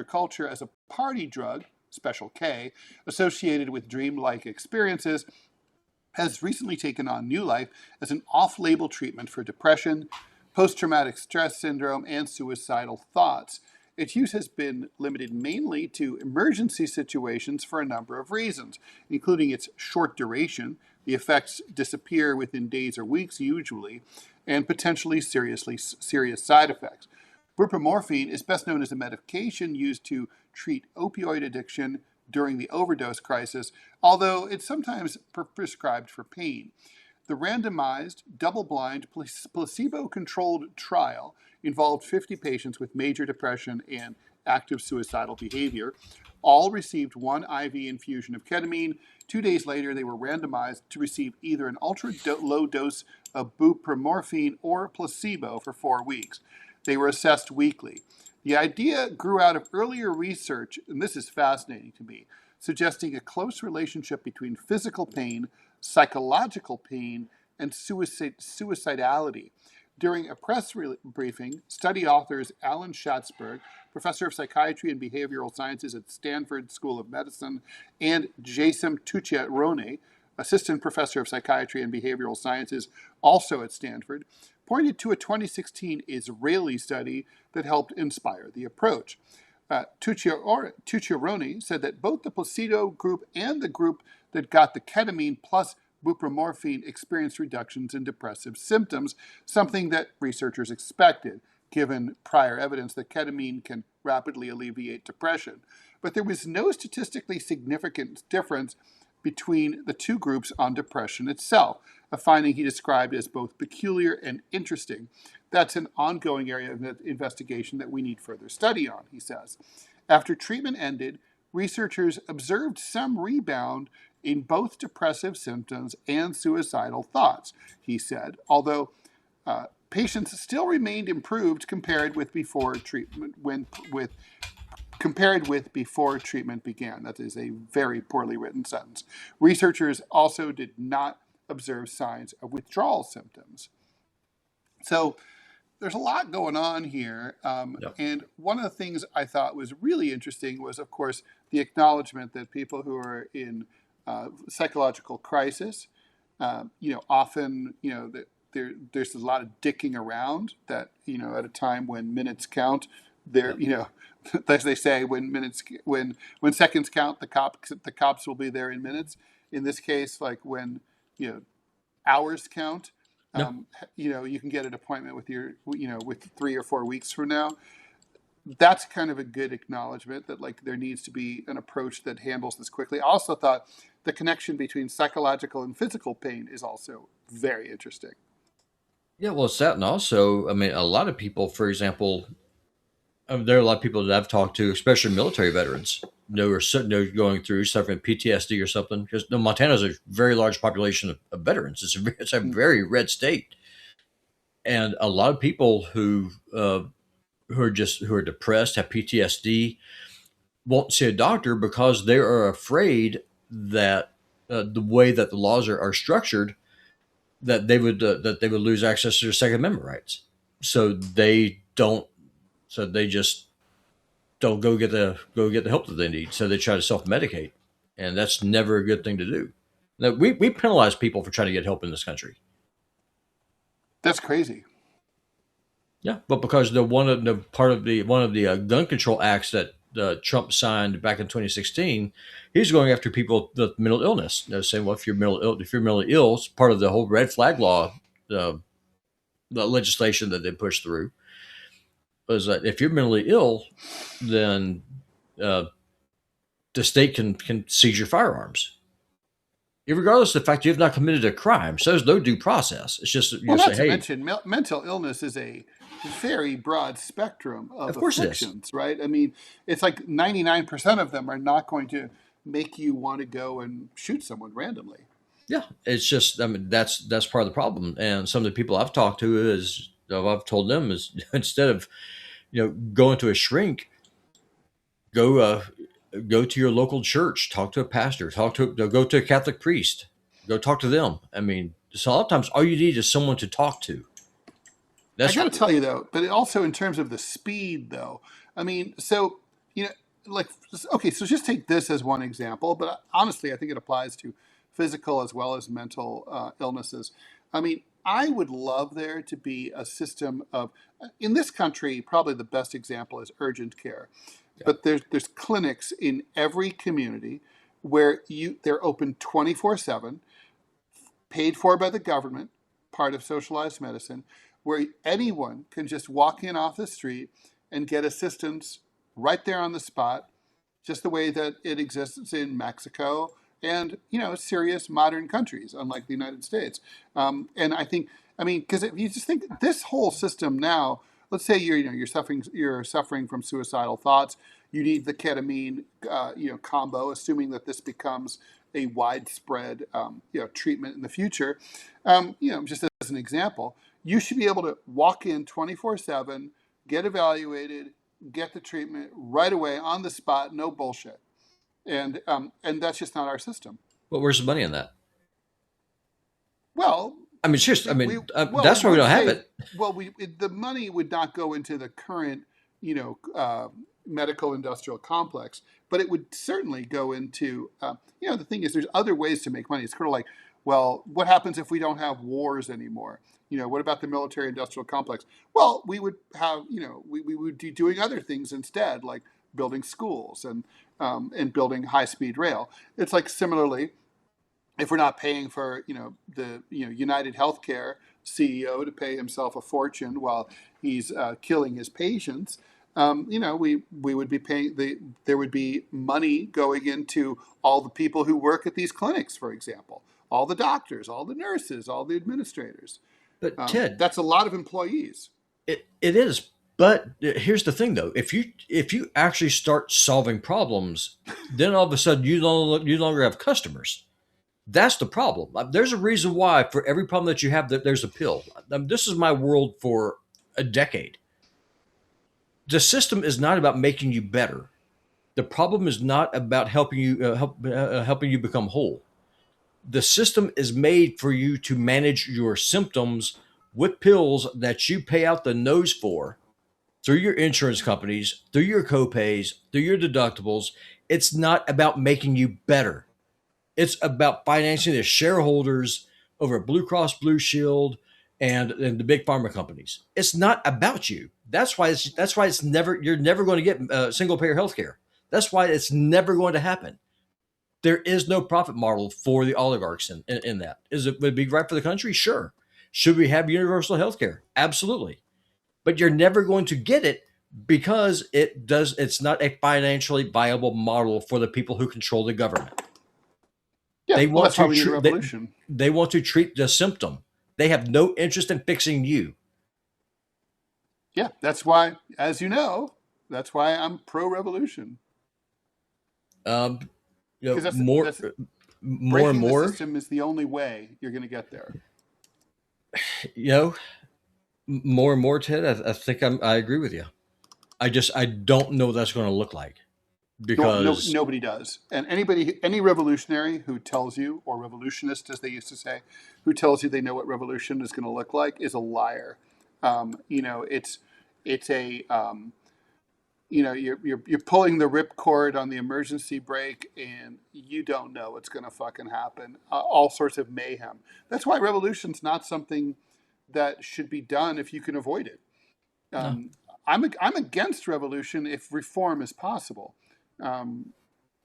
culture as a party drug, Special K, associated with dreamlike experiences, has recently taken on new life as an off-label treatment for depression, post-traumatic stress syndrome, and suicidal thoughts. Its use has been limited mainly to emergency situations for a number of reasons, including its short duration, the effects disappear within days or weeks usually, and potentially serious side effects. Buprenorphine is best known as a medication used to treat opioid addiction during the overdose crisis, although it's sometimes prescribed for pain. The randomized, double-blind, placebo-controlled trial involved 50 patients with major depression and active suicidal behavior. All received one IV infusion of ketamine. 2 days later, they were randomized to receive either an ultra-low dose of buprenorphine or placebo for 4 weeks. They were assessed weekly. The idea grew out of earlier research, and this is fascinating to me, suggesting a close relationship between physical pain, psychological pain, and suicidality. During a press briefing, study authors Alan Schatzberg, professor of psychiatry and behavioral sciences at Stanford School of Medicine, and Jason Tucciarone, assistant professor of psychiatry and behavioral sciences, also at Stanford, pointed to a 2016 Israeli study that helped inspire the approach. Tucciarone said that both the placebo group and the group that got the ketamine plus buprenorphine experienced reductions in depressive symptoms, something that researchers expected, given prior evidence that ketamine can rapidly alleviate depression. But there was no statistically significant difference between the two groups on depression itself, a finding he described as both peculiar and interesting. That's an ongoing area of investigation that we need further study on, he says. After treatment ended, researchers observed some rebound in both depressive symptoms and suicidal thoughts, he said, although patients still remained improved compared with before treatment began. That is a very poorly written sentence. Researchers also did not observe signs of withdrawal symptoms. So there's a lot going on here. Yep. And one of the things I thought was really interesting was, of course, the acknowledgement that people who are in psychological crisis, often, that there's a lot of dicking around that, at a time when minutes count, there, as they say, when seconds count, the cops will be there in minutes. In this case, like when, hours count, No. you can get an appointment with with 3 or 4 weeks from now. That's kind of a good acknowledgement that like there needs to be an approach that handles this quickly. I also thought the connection between psychological and physical pain is also very interesting. Yeah, well, it's that, and also, I mean, a lot of people, for example, there are a lot of people that I've talked to, especially military veterans, are going through suffering PTSD or something. Because Montana has a very large population of veterans. It's a very red state, and a lot of people who are depressed, have PTSD, won't see a doctor because they are afraid that the way that the laws are structured, that they would lose access to their Second Amendment rights. So they don't. So they just don't go get the help that they need. So they try to self medicate, and that's never a good thing to do. Now, we penalize people for trying to get help in this country. That's crazy. Yeah, but because one of the gun control acts that Trump signed back in 2016, he's going after people with mental illness. They're saying, well, if you're mentally ill, it's part of the whole red flag law, uh, the legislation that they pushed through. Was that if you're mentally ill, then uh, the state can seize your firearms, regardless of the fact you have not committed a crime. So there's no due process. It's just Well, you not say, to hey, mention, mental illness is a very broad spectrum of of course it is. afflictions, right? I mean, it's like 99% of them are not going to make you want to go and shoot someone randomly. Yeah, it's just, I mean, that's part of the problem. And some of the people I've talked to is I've told them is instead of going to a shrink, go go to your local church, talk to a pastor, go to a Catholic priest, go talk to them. I mean, so a lot of times all you need is someone to talk to. I That's got to tell you though, but also in terms of the speed though, I mean, so, you know, like, okay, so just take this as one example, but honestly, I think it applies to physical as well as mental illnesses. I mean, I would love there to be a system of, in this country, probably the best example is urgent care, yeah. but there's clinics in every community where they're open 24/7, paid for by the government, part of socialized medicine, where anyone can just walk in off the street and get assistance right there on the spot, just the way that it exists in Mexico and serious modern countries, unlike the United States. And I think, I mean, because if you just think this whole system now, let's say you're suffering from suicidal thoughts, you need the ketamine combo, assuming that this becomes a widespread treatment in the future. Just as an example, you should be able to walk in 24/7, get evaluated, get the treatment right away on the spot, no bullshit. And that's just not our system. But where's the money in that? Well, I mean, seriously, I we mean, well, we that's why we would don't have say, it. well, the money would not go into the current, medical industrial complex, but it would certainly go into, the thing is, there's other ways to make money. It's kind of like, well, what happens if we don't have wars anymore? What about the military industrial complex? Well, we would have, we would be doing other things instead, like building schools and building high speed rail. It's like similarly, if we're not paying for the United Healthcare CEO to pay himself a fortune while he's killing his patients, we would be paying there would be money going into all the people who work at these clinics, for example, all the doctors, all the nurses, all the administrators. But Ted, That's a lot of employees. it is. But here's the thing, though: if you actually start solving problems, then all of a sudden you no longer have customers. That's the problem. There's a reason why for every problem that you have, that there's a pill. This is my world for a decade. The system is not about making you better. The problem is not about helping you become whole. The system is made for you to manage your symptoms with pills that you pay out the nose for through your insurance companies, through your copays, through your deductibles. It's not about making you better. It's about financing the shareholders over at Blue Cross Blue Shield and the big pharma companies. It's not about you. That's why it's never you're never going to get single payer healthcare. That's why it's never going to happen. There is no profit model for the oligarchs in that. Would it be right for the country? Sure. Should we have universal healthcare? Absolutely. But you're never going to get it because it's not a financially viable model for the people who control the government. Yeah, They well, want that's why to we need a treat they, revolution. they want to treat the symptom. They have no interest in fixing you. Yeah, that's why, as you know, that's why I'm pro-revolution. Um, Because more, that's more and breaking the more. system is the only way you're going to get there. You know, more and more, Ted. I think I agree with you. I don't know what that's going to look like No, because nobody does. And any revolutionary who tells you, or revolutionist as they used to say, who tells you they know what revolution is going to look like is a liar. It's a you're pulling the ripcord on the emergency brake, and you don't know what's going to fucking happen. All sorts of mayhem. That's why revolution's not something that should be done if you can avoid it. No. Um, I'm against revolution if reform is possible.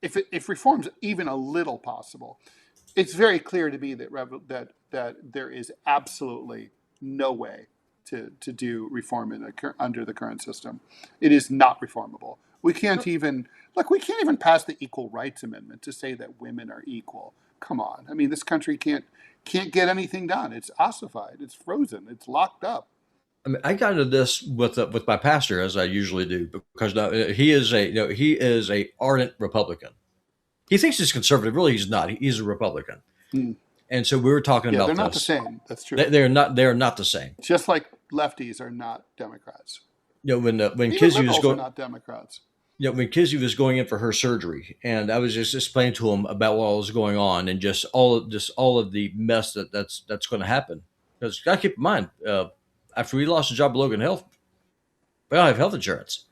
If reform's even a little possible, it's very clear to me that there is absolutely no way to do reform under the current system. It is not reformable. We can't even pass the Equal Rights Amendment to say that women are equal. Come on. I mean, this country can't get anything done. It's ossified. It's frozen. It's locked up. I mean, I got into this with my pastor, as I usually do, because now, he is a ardent Republican. He thinks he's conservative. Really, he's not. He's a Republican. Hmm. And so we were talking Yeah, about they're not the this. same. That's true. They are not the same. Just like lefties are not Democrats. When Even Kizzy was liberals are going, not Democrats. when Kizzy was going in for her surgery, and I was just explaining to him about what was going on and just all of the mess that's going to happen. Because gotta keep in mind, after we lost the job at Logan Health, we don't have health insurance.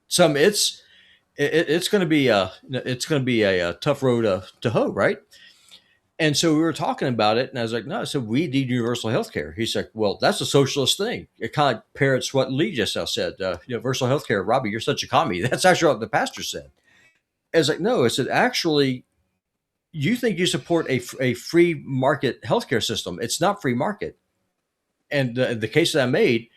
So I mean, it's going to be a tough road to hoe, right? And so we were talking about it, and I was like, no, I said, we need universal health care. He's like, well, that's a socialist thing. It kind of parrots what Lee just now said. Universal health care, Robbie, you're such a commie. That's actually what the pastor said. I was like, no, I said, actually, you think you support a free market healthcare system. It's not free market. And the case that I made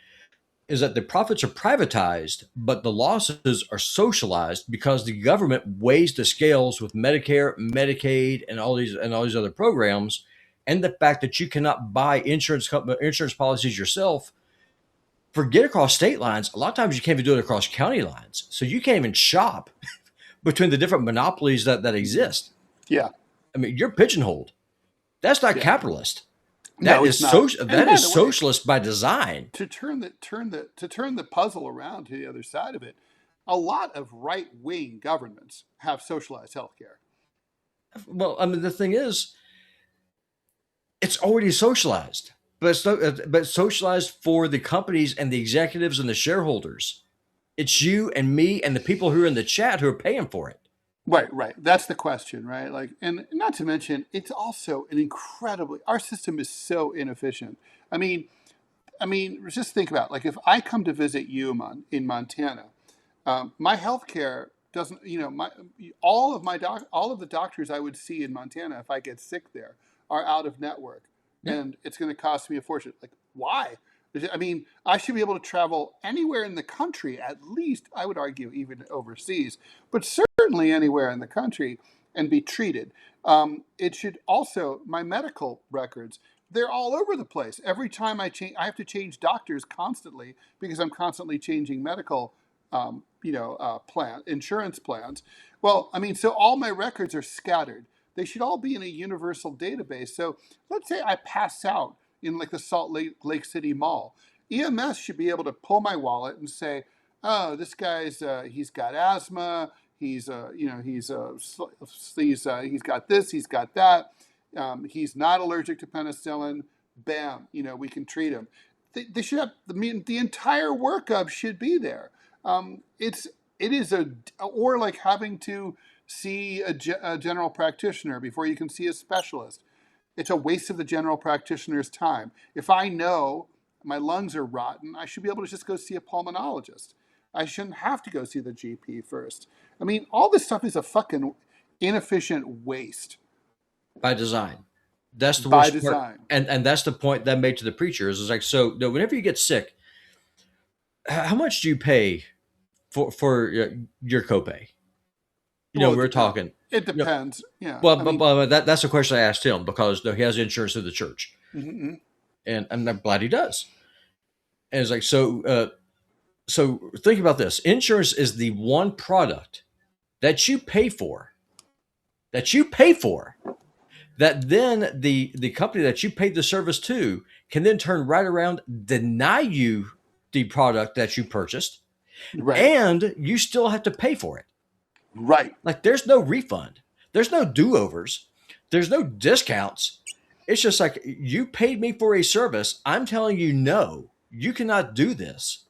is that the profits are privatized, but the losses are socialized because the government weighs the scales with Medicare, Medicaid, and all these other programs, and the fact that you cannot buy insurance policies yourself. Forget across state lines. A lot of times you can't even do it across county lines, so you can't even shop between the different monopolies that exist. Yeah. I mean, you're pigeonholed. That's not capitalist. No, it's not. That is socialist by design. To turn the puzzle around to the other side of it, a lot of right-wing governments have socialized healthcare. Well, I mean, the thing is, it's already socialized, but it's socialized for the companies and the executives and the shareholders. It's you and me and the people who are in the chat who are paying for it. Right. That's the question, right? Like, and not to mention, it's also our system is so inefficient. I mean, just think about it. Like, if I come to visit you in Montana, my healthcare doesn't, all of the doctors I would see in Montana if I get sick there are out of network, and it's going to cost me a fortune. Like, why? I mean, I should be able to travel anywhere in the country, at least, I would argue, even overseas, but certainly anywhere in the country, and be treated. It should also, my medical records, they're all over the place. Every time I have to change doctors constantly because I'm constantly changing medical, insurance plans. Well, I mean, so all my records are scattered. They should all be in a universal database. So let's say I pass out in like the Salt Lake City Mall. EMS should be able to pull my wallet and say, oh, this guy's he's got asthma. He's he's got this. He's got that. He's not allergic to penicillin. Bam, we can treat him. They should have the entire workup should be there. It is or like having to see a general practitioner before you can see a specialist. It's a waste of the general practitioner's time. If I know my lungs are rotten, I should be able to just go see a pulmonologist. I shouldn't have to go see the GP first. I mean, all this stuff is a fucking inefficient waste. By design. That's the By worst design. part. And that's the point that I made to the preachers. Is like, so whenever you get sick, how much do you pay for your copay? We're talking. It depends. Well, but that's the question I asked him because he has insurance through the church, mm-hmm. and I'm glad he does. And it's like, so think about this: insurance is the one product that you pay for, that then the company that you paid the service to can then turn right around, deny you the product that you purchased, right. And you still have to pay for it. Right. Like, there's no refund. There's no do-overs. There's no discounts. It's just like, you paid me for a service. I'm telling you, no, you cannot do this.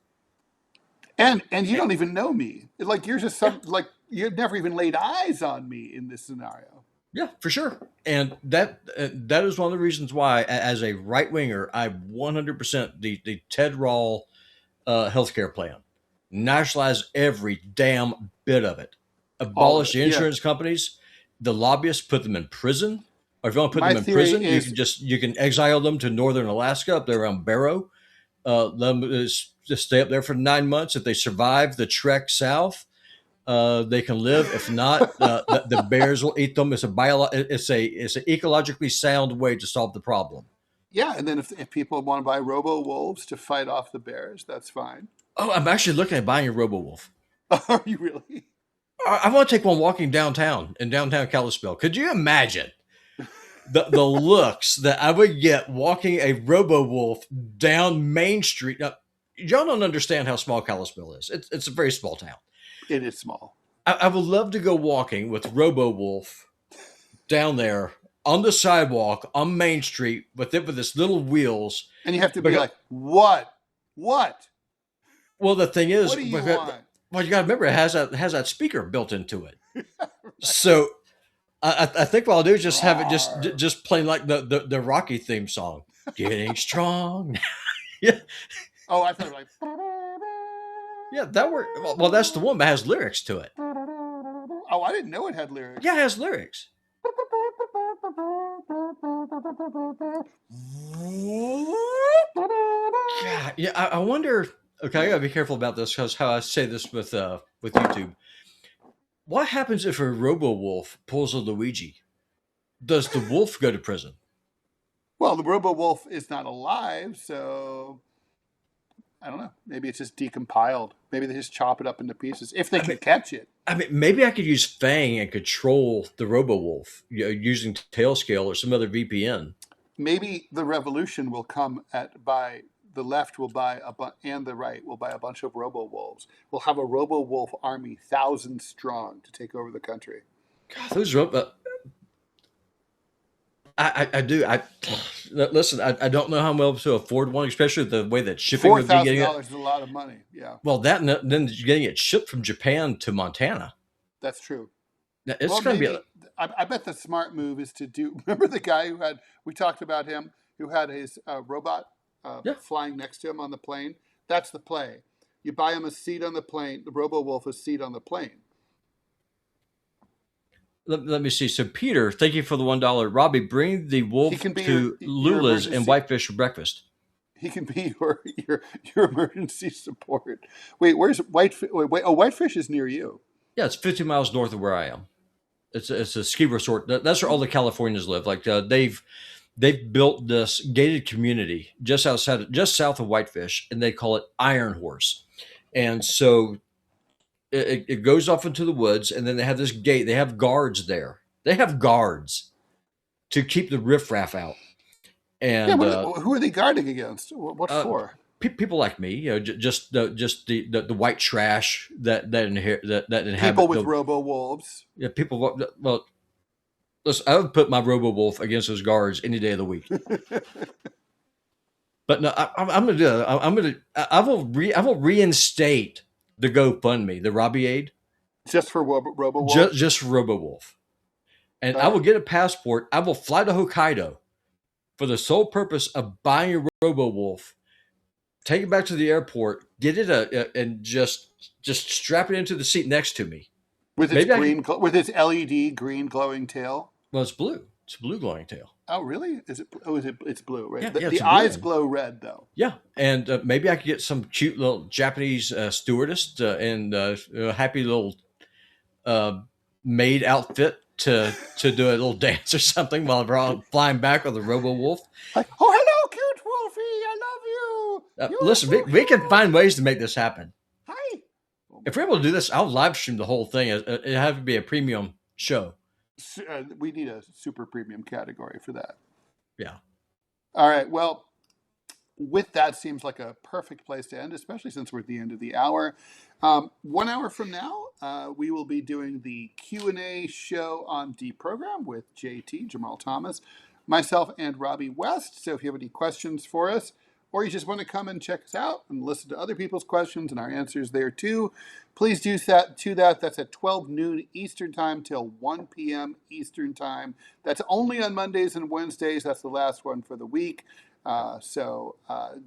And you don't even know me. Like you're just Yeah, some like you've never even laid eyes on me in this scenario. yeah, for sure. And that is one of the reasons why, as a right winger, I 100% the Ted Rall healthcare plan, nationalize every damn bit of it, All of abolish it. the Yeah. insurance companies, the lobbyists, put them in prison. Or if you want to put My them in theory prison, is you can exile them to northern Alaska up there around Barrow. Let them just stay up there for 9 months. If they survive the trek south, they can live. If not, the bears will eat them. It's an ecologically sound way to solve the problem. yeah, and then if people want to buy robo wolves to fight off the bears, that's fine. Oh, I'm actually looking at buying a RoboWolf. Are you really? I want to take one walking downtown in downtown Kalispell. Could you imagine the looks that I would get walking a RoboWolf down Main Street? Now, y'all don't understand how small Kalispell is. It's a very small town. It is small. I would love to go walking with RoboWolf down there on the sidewalk on Main Street with its little wheels. And you have to be Because, like, what? What? well, the thing is, What do you want? well, you got to remember it has that speaker built into it. So I think what I'll do is just have it Roar. just playing like the Rocky theme song, "Getting Strong." Yeah, Oh, I thought like. yeah, that work. Well, that's the one that has lyrics to it. Oh, I didn't know it had lyrics. Yeah, it has lyrics. Yeah, yeah. I wonder. Okay, I gotta be careful about this because how I say this with YouTube. What happens if a Robo Wolf pulls a Luigi? Does the wolf go to prison? Well, the robo wolf is not alive, so I don't know. Maybe it's just decompiled. Maybe they just chop it up into pieces if they I can mean, catch it. maybe I could use Fang and control the Robo Wolf, using Tailscale or some other VPN. Maybe the revolution will come at by the left will buy and the right will buy a bunch of robo wolves. We'll have a robo wolf army, thousands strong, to take over the country. God, those Robo. I do. Listen. I don't know how I'm able to afford one, especially the way that shipping Four would be thousand getting it. dollars is a lot of money. Yeah, Well, that and then you're getting it shipped from Japan to Montana. that's true. It's Well, going to be. maybe I bet the smart move is to do. Remember the guy who had we talked about him who had his robot Yeah. flying next to him on the plane. That's the play. You buy him a seat on the plane. The robo wolf a seat on the plane. Let me see. So, Peter, thank you for the $1. Robbie, bring the He wolf can be to your Lula's and emergency. Whitefish for breakfast. He can be your emergency support. Wait, where's Whitefish? Wait, oh, Whitefish is near you. Yeah, it's 50 miles north of where I am. It's a ski resort. That's where all the Californians live. Like they've built this gated community just south of Whitefish, and they call it Iron Horse. And so it goes off into the woods, and then they have this gate. They have guards there. They have guards to keep the riffraff out. Yeah, And who are they guarding against? What uh, for? people like me, just the white trash that People inhabit with the robo wolves. yeah people. Well, listen, I would put my Robo Wolf against those guards any day of the week. But no, I'm gonna do it. I will reinstate the GoFundMe, the Robbie Aid, Just for robo wolves. just for Robo Wolf, and All I will right. get a passport. I will fly to Hokkaido for the sole purpose of buying a Robo Wolf, take it back to the airport, get it and just strap it into the seat next to me. With its Maybe I could. green, with its LED green glowing tail. Well, it's blue. It's a blue glowing tail. Oh, really? Is it? Oh, is it? It's blue, right? Yeah, The, yeah, the it's a blue eyes one. glow red, though. Yeah, and maybe I could get some cute little Japanese stewardess and happy little uh, maid outfit to do a little dance or something while we're all flying back on the Robo Wolf. Like, oh, hello, cute Wolfie. I love you. You're Listen, so we can cute. find ways to make this happen. Hi. Oh If my we're able to do this, I'll live stream the whole thing. It have to be a premium show. We need a super premium category for that. Yeah. All right. Well, with that seems like a perfect place to end, especially since we're at the end of the hour. 1 hour from now, we will be doing the Q&A show on Deprogram with JT, Jamal Thomas, myself, and Robbie West. So if you have any questions for us or you just want to come and check us out and listen to other people's questions and our answers there too, please do that. That's at 12 noon Eastern time till 1 p.m. Eastern time. That's only on Mondays and Wednesdays. That's the last one for the week. So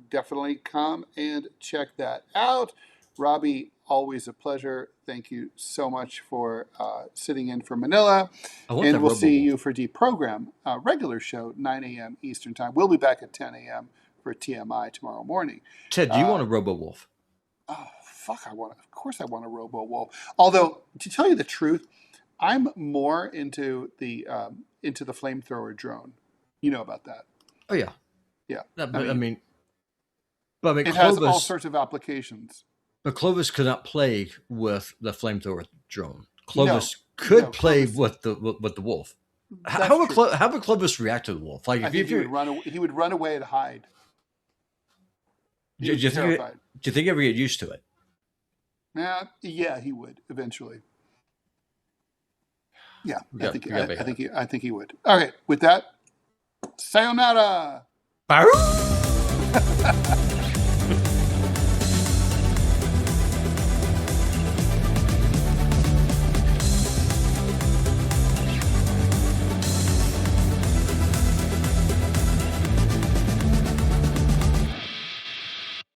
definitely come and check that out. Robbie, always a pleasure. Thank you so much for sitting in for Manila. And we'll see you for Deprogram, regular show, 9 a.m. Eastern time. We'll be back at 10 a.m. for TMI tomorrow morning. Ted, do you want a Robo-Wolf? Oh, fuck, of course I want a Robo-Wolf. Although, to tell you the truth, I'm more into the flamethrower drone. You know about that. Oh, yeah. Yeah. I mean, it Clovis, has all sorts of applications. But Clovis could not play with the flamethrower drone. Clovis could play with the wolf. How would Clovis react to the wolf? Like, he would run away and hide. Do you think he ever get used to it? Yeah, he would eventually. Yeah, I think he would. All right, with that, sayonara. Baru!